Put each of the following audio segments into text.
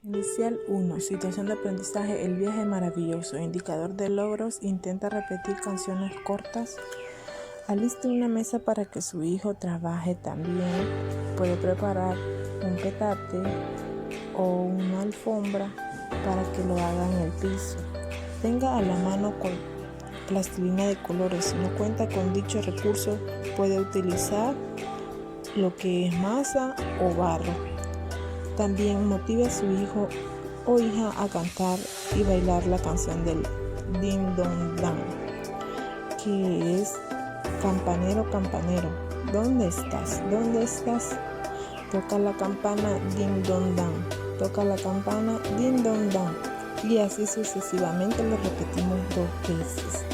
Inicial 1. Situación de aprendizaje. El viaje maravilloso. Indicador de logros. Intenta repetir canciones cortas. Aliste una mesa para que su hijo trabaje también. Puede preparar un petate o una alfombra para que lo haga en el piso. Tenga a la mano con plastilina de colores. Si no cuenta con dicho recurso, puede utilizar lo que es masa o barro. También motive a su hijo o hija a cantar y bailar la canción del Din Don Dan, que es campanero, campanero, ¿dónde estás? ¿Dónde estás? Toca la campana, Din Don Dan, toca la campana, Din Don Dan, y así sucesivamente lo repetimos 2 veces.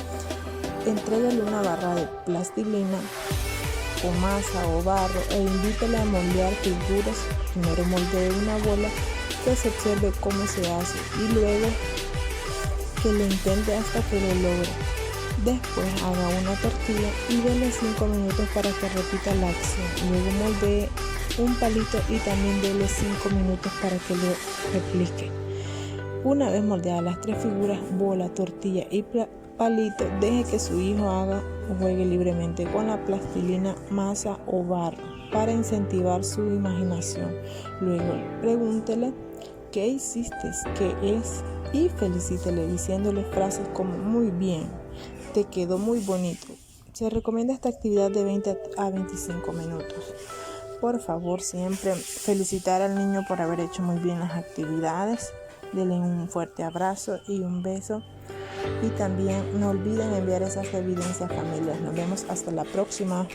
Entrégale una barra de plastilina o masa o barro e invítale a moldear figuras. Primero moldee una bola, que se observe cómo se hace y luego que lo intente hasta que lo logre. Después haga una tortilla y dele 5 minutos para que repita la acción. Luego moldee un palito y también dele 5 minutos para que lo replique. Una vez moldeadas las 3 figuras, bola, tortilla y palito, deje que su hijo haga o juegue libremente con la plastilina, masa o barro para incentivar su imaginación. Luego pregúntele qué hiciste, qué es, y felicítele diciéndole frases como muy bien, te quedó muy bonito. Se recomienda esta actividad de 20 a 25 minutos. Por favor, siempre felicitar al niño por haber hecho muy bien las actividades. Denle un fuerte abrazo y un beso. Y también no olviden enviar esas evidencias familiares. Nos vemos hasta la próxima.